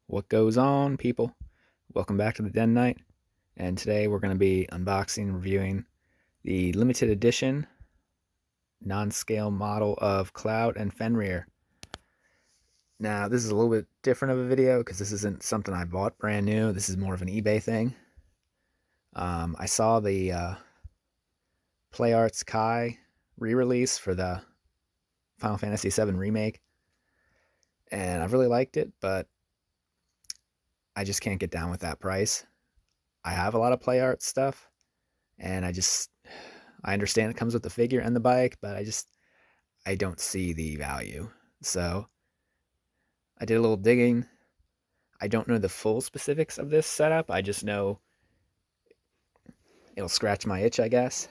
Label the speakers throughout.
Speaker 1: What goes on, people? Welcome back to the Den Night, and today we're going to be unboxing and reviewing the limited edition non-scale model of Cloud and Fenrir. Now, this is a little bit different of a video because this isn't something I bought brand new. This is more of an eBay thing. I saw the Play Arts Kai re-release for the Final Fantasy VII Remake, and I really liked it, but I just can't get down with that price. I have a lot of Play Arts stuff, and I understand it comes with the figure and the bike, but I don't see the value. So I did a little digging. I don't know the full specifics of this setup. I just know it'll scratch my itch, I guess.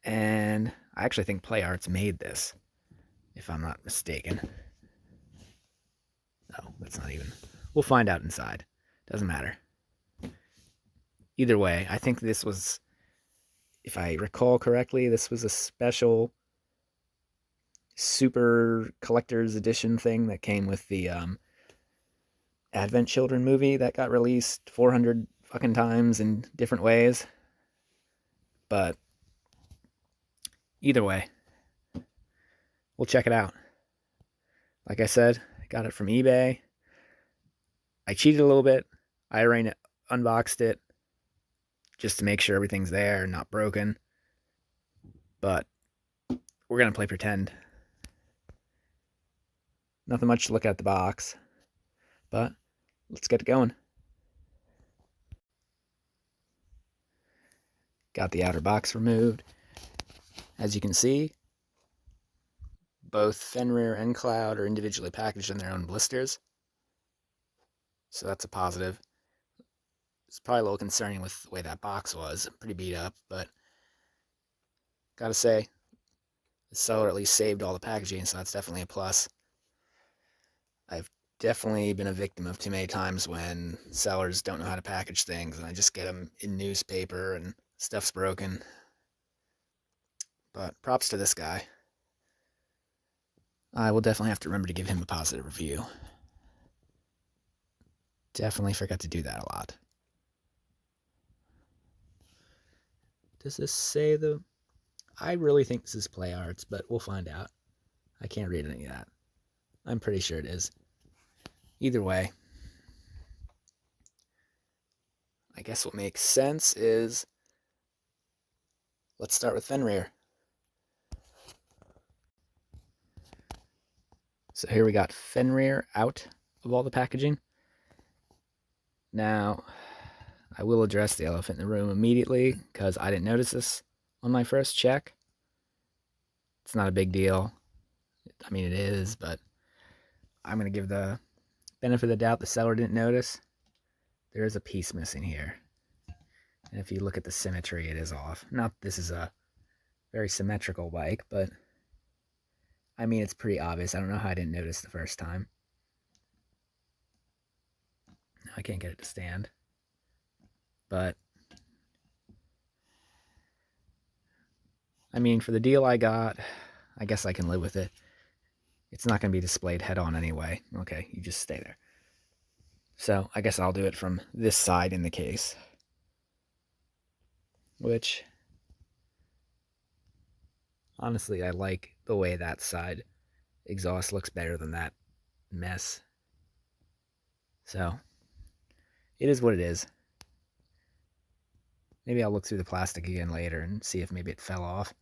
Speaker 1: And I actually think Play Arts made this, if I'm not mistaken. No, that's not even. We'll find out inside. Doesn't matter. Either way, I think this was, if I recall correctly, this was a special super collector's edition thing that came with the Advent Children movie that got released 400 fucking times in different ways. But either way, we'll check it out. Like I said, I got it from eBay. I cheated a little bit. I already unboxed it just to make sure everything's there, not broken. But we're going to play pretend. Nothing much to look at the box, but let's get it going. Got the outer box removed. As you can see, both Fenrir and Cloud are individually packaged in their own blisters, so that's a positive. It's probably a little concerning with the way that box was. Pretty beat up, but gotta say, the seller at least saved all the packaging, so that's definitely a plus. I've definitely been a victim of too many times when sellers don't know how to package things, and I just get them in newspaper and stuff's broken. But props to this guy. I will definitely have to remember to give him a positive review. Definitely forgot to do that a lot. Does this say the... I really think this is Play Arts, but we'll find out. I can't read any of that. I'm pretty sure it is. Either way, I guess what makes sense is let's start with Fenrir. So here we got Fenrir out of all the packaging. Now, I will address the elephant in the room immediately because I didn't notice this on my first check. It's not a big deal. I mean, it is, but I'm going to give the benefit of the doubt the seller didn't notice. There is a piece missing here. And if you look at the symmetry, it is off. Not this is a very symmetrical bike, but I mean, it's pretty obvious. I don't know how I didn't notice the first time. I can't get it to stand. But I mean, for the deal I got, I guess I can live with it. It's not going to be displayed head on anyway. Okay, you just stay there. So I guess I'll do it from this side in the case. Which, honestly, I like the way that side exhaust looks better than that mess. So, it is what it is. Maybe I'll look through the plastic again later and see if maybe it fell off.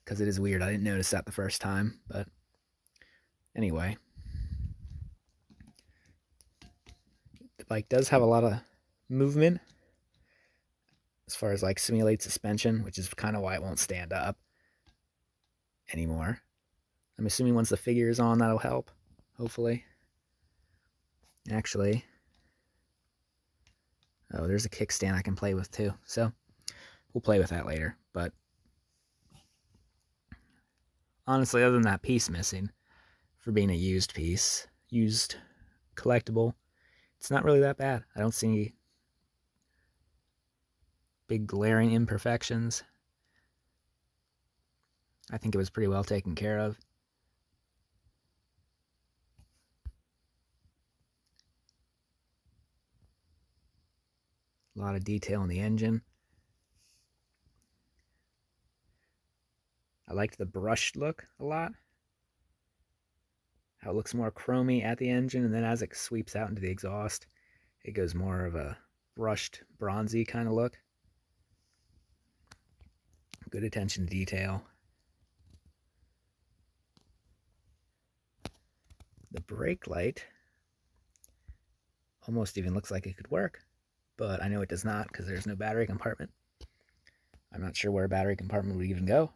Speaker 1: Because it is weird. I didn't notice that the first time. But anyway. The bike does have a lot of movement. As far as like simulate suspension. Which is kind of why it won't stand up anymore. I'm assuming once the figure is on, that'll help. Hopefully. Actually. Oh, there's a kickstand I can play with too. So, we'll play with that later. But honestly, other than that piece missing, for being a used piece, used collectible, it's not really that bad. I don't see big glaring imperfections. I think it was pretty well taken care of. A lot of detail in the engine. I liked the brushed look a lot. How it looks more chromy at the engine, and then as it sweeps out into the exhaust, it goes more of a brushed, bronzy kind of look. Good attention to detail. The brake light almost even looks like it could work, but I know it does not because there's no battery compartment. I'm not sure where a battery compartment would even go.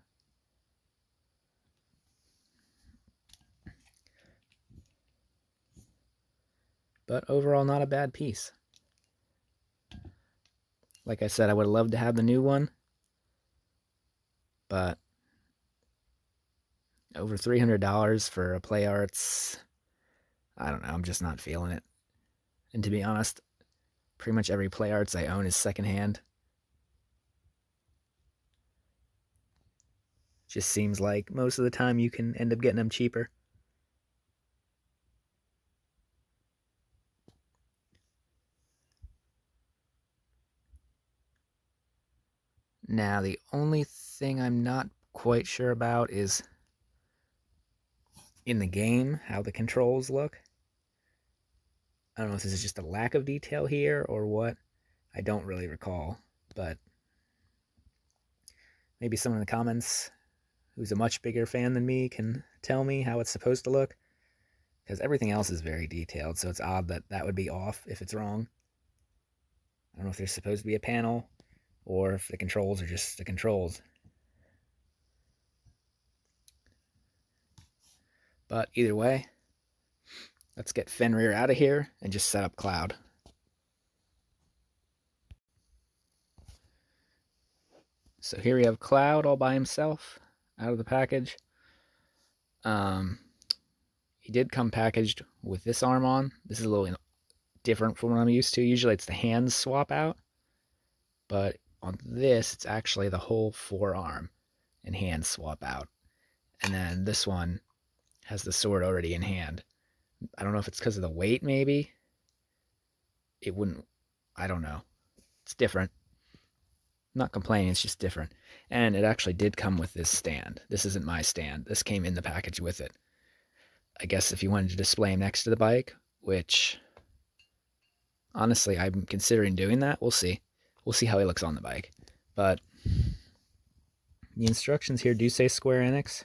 Speaker 1: But overall, not a bad piece. Like I said, I would have loved to have the new one, but over $300 for a Play Arts, I don't know, I'm just not feeling it. And to be honest, pretty much every Play Arts I own is secondhand. Just seems like most of the time you can end up getting them cheaper. Now, the only thing I'm not quite sure about is in the game, how the controls look. I don't know if this is just a lack of detail here or what. I don't really recall, but maybe someone in the comments who's a much bigger fan than me can tell me how it's supposed to look, because everything else is very detailed, so it's odd that that would be off if it's wrong. I don't know if there's supposed to be a panel or if the controls are just the controls. But either way, let's get Fenrir out of here and just set up Cloud. So here we have Cloud all by himself out of the package. He did come packaged with this arm on. This is a little different from what I'm used to. Usually it's the hands swap out, but on this it's actually the whole forearm and hand swap out. And then this one has the sword already in hand. I don't know if it's because of the weight, maybe. It wouldn't, I don't know. It's different. I'm not complaining, it's just different. And it actually did come with this stand. This isn't my stand. This came in the package with it. I guess if you wanted to display him next to the bike, which honestly I'm considering doing that. We'll see. We'll see how he looks on the bike. But the instructions here do say Square Enix.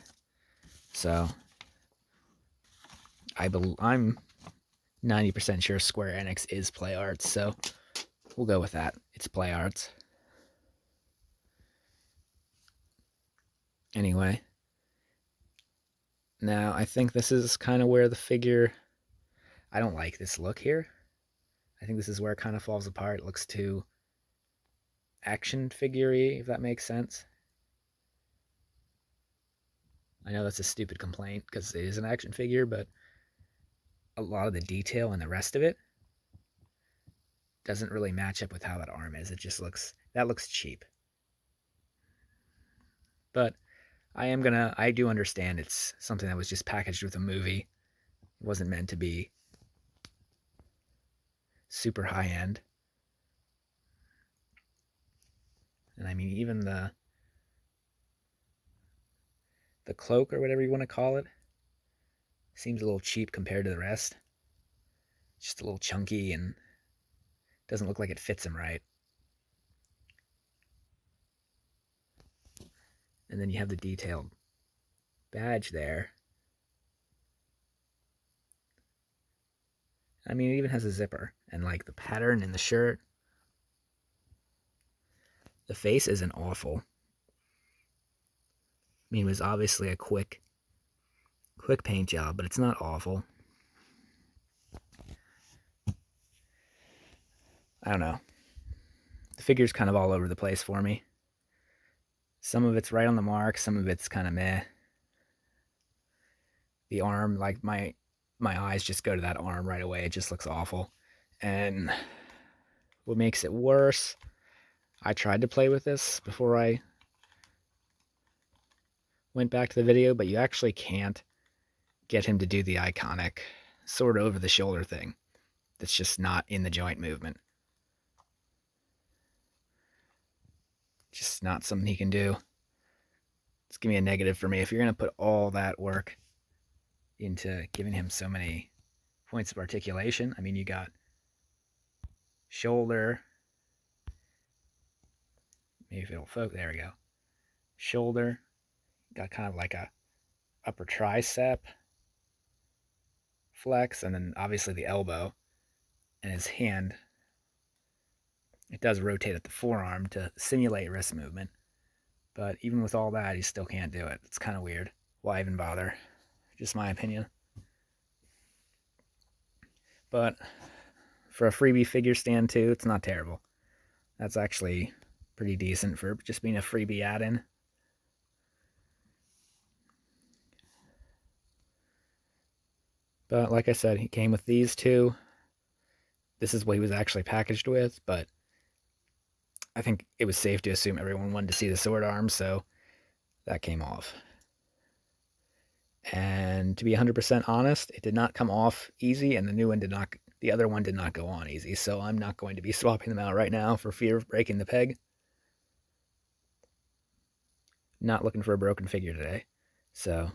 Speaker 1: So I'm 90% sure Square Enix is Play Arts, so we'll go with that. It's Play Arts. Anyway, now I think this is kind of where the figure, I don't like this look here. I think this is where it kind of falls apart. It looks too action figure-y, if that makes sense. I know that's a stupid complaint because it is an action figure, but a lot of the detail and the rest of it doesn't really match up with how that arm is. It just looks, that looks cheap. But I do understand it's something that was just packaged with a movie. It wasn't meant to be super high end. And I mean, even the cloak or whatever you want to call it seems a little cheap compared to the rest. Just a little chunky and doesn't look like it fits him right. And then you have the detailed badge there. I mean, it even has a zipper and like the pattern in the shirt. The face isn't awful. I mean, it was obviously a quick paint job, but it's not awful. I don't know. The figure's kind of all over the place for me. Some of it's right on the mark, some of it's kind of meh. The arm, like my eyes just go to that arm right away. It just looks awful. And what makes it worse, I tried to play with this before I went back to the video, but you actually can't get him to do the iconic sort of over the shoulder thing. That's just not in the joint movement. Just not something he can do. It's gonna be a negative for me. If you're gonna put all that work into giving him so many points of articulation, I mean, you got shoulder. Maybe if it'll focus. There we go. Shoulder. Got kind of like a upper tricep flex, and then obviously the elbow and his hand. It does rotate at the forearm to simulate wrist movement, but even with all that, he still can't do it. It's kind of weird. Why even bother? Just my opinion. But for a freebie figure stand too, it's not terrible. That's actually pretty decent for just being a freebie add-in. But like I said, he came with these two. This is what he was actually packaged with, but I think it was safe to assume everyone wanted to see the sword arm, so that came off. And to be 100% honest, it did not come off easy, and the other one did not go on easy, so I'm not going to be swapping them out right now for fear of breaking the peg. Not looking for a broken figure today. So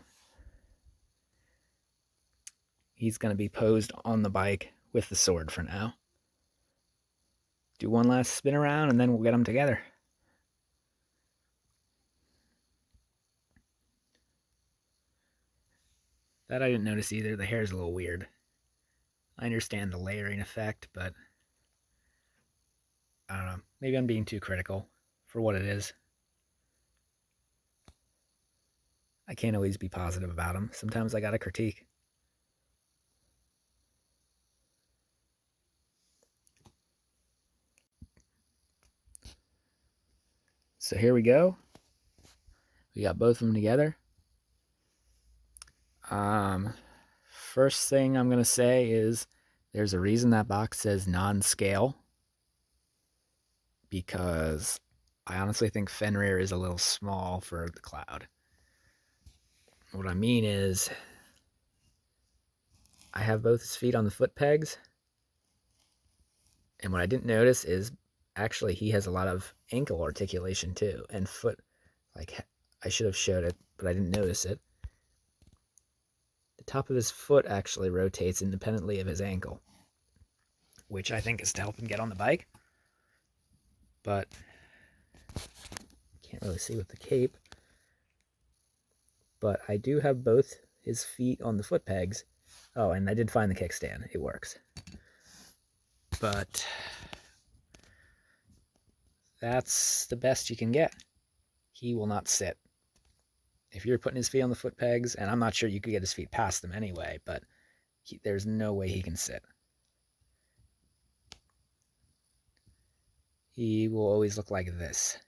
Speaker 1: he's going to be posed on the bike with the sword for now. Do one last spin around and then we'll get them together. That I didn't notice either. The hair is a little weird. I understand the layering effect, but I don't know. Maybe I'm being too critical for what it is. I can't always be positive about them. Sometimes I gotta critique. So here we go. We got both of them together. First thing I'm gonna say is there's a reason that box says non-scale, because I honestly think Fenrir is a little small for the Cloud. What I mean is I have both his feet on the foot pegs, and what I didn't notice is actually he has a lot of ankle articulation too, and foot. Like, I should have showed it, but I didn't notice it. The top of his foot actually rotates independently of his ankle, which I think is to help him get on the bike. But can't really see with the cape. But I do have both his feet on the foot pegs. Oh, and I did find the kickstand. It works. But that's the best you can get. He will not sit. If you're putting his feet on the foot pegs, and I'm not sure you could get his feet past them anyway, but there's no way he can sit. He will always look like this,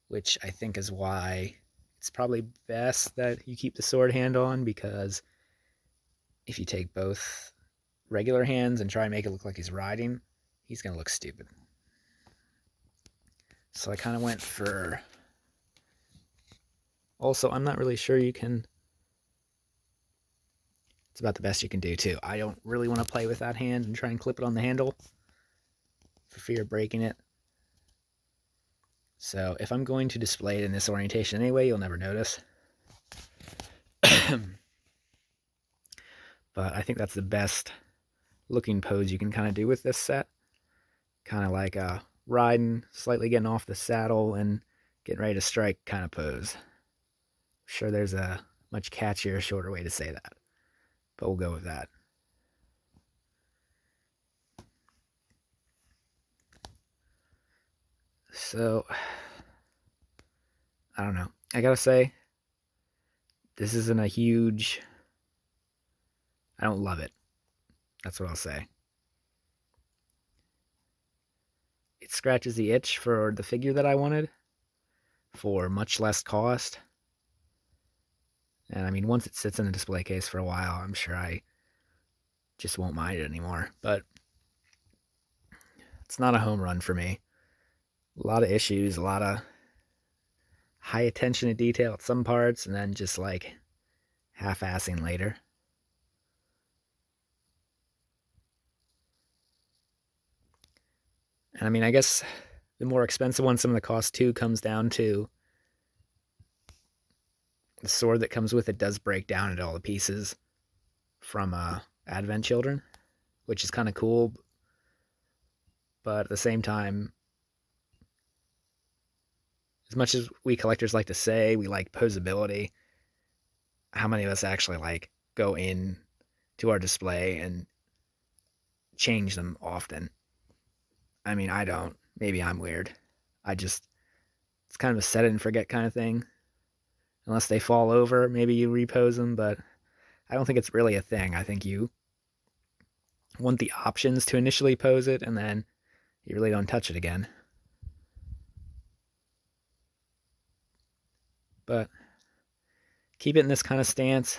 Speaker 1: which I think is why it's probably best that you keep the sword hand on, because if you take both regular hands and try and make it look like he's riding, he's going to look stupid. So I kind of went for... Also, I'm not really sure you can... It's about the best you can do, too. I don't really want to play with that hand and try and clip it on the handle for fear of breaking it. So if I'm going to display it in this orientation anyway, you'll never notice. But I think that's the best looking pose you can kind of do with this set. Kind of like a riding, slightly getting off the saddle and getting ready to strike kind of pose. I'm sure there's a much catchier, shorter way to say that, but we'll go with that. So, I don't know. I gotta say, this isn't a huge... I don't love it. That's what I'll say. It scratches the itch for the figure that I wanted for much less cost. And I mean, once it sits in the display case for a while, I'm sure I just won't mind it anymore. But it's not a home run for me. A lot of issues, a lot of high attention to detail at some parts, and then just like half-assing later. And I mean, I guess The more expensive one, some of the cost too comes down to the sword that comes with it does break down into all the pieces from Advent Children, which is kind of cool. But at the same time, as much as we collectors like to say we like posability, how many of us actually like go in to our display and change them often? I mean, I don't. Maybe I'm weird. It's kind of a set it and forget kind of thing. Unless they fall over, maybe you repose them, but I don't think it's really a thing. I think you want the options to initially pose it, and then you really don't touch it again. But keep it in this kind of stance.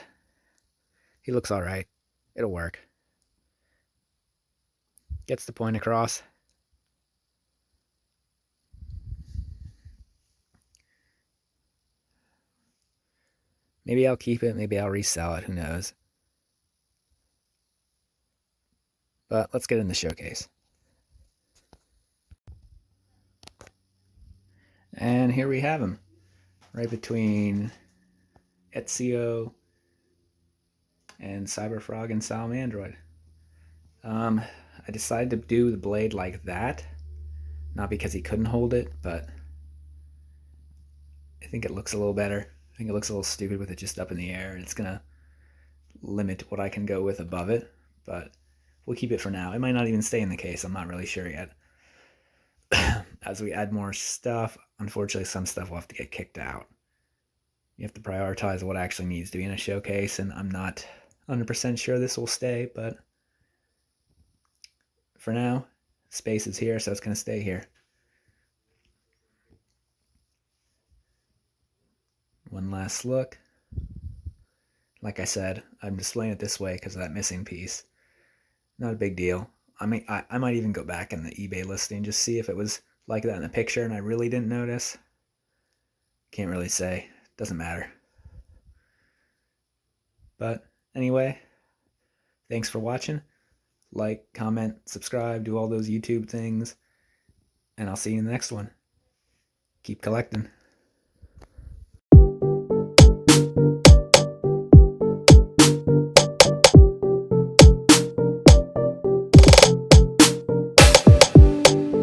Speaker 1: He looks all right. It'll work. Gets the point across. Maybe I'll keep it. Maybe I'll resell it. Who knows? But let's get in the showcase. And here we have him. Right between Ezio and Cyberfrog and Salamandroid. I decided to do the blade like that. Not because he couldn't hold it, but I think it looks a little better. I think it looks a little stupid with it just up in the air. It's going to limit what I can go with above it, but we'll keep it for now. It might not even stay in the case. I'm not really sure yet. As we add more stuff, unfortunately, some stuff will have to get kicked out. You have to prioritize what actually needs to be in a showcase, and I'm not 100% sure this will stay, but for now, space is here, so it's going to stay here. One last look. Like I said, I'm displaying it this way because of that missing piece. Not a big deal. I mean, I might even go back in the eBay listing, just see if it was like that in the picture and I really didn't notice. Can't really say. Doesn't matter. But anyway, thanks for watching. Like, comment, subscribe, do all those YouTube things. And I'll see you in the next one. Keep collecting.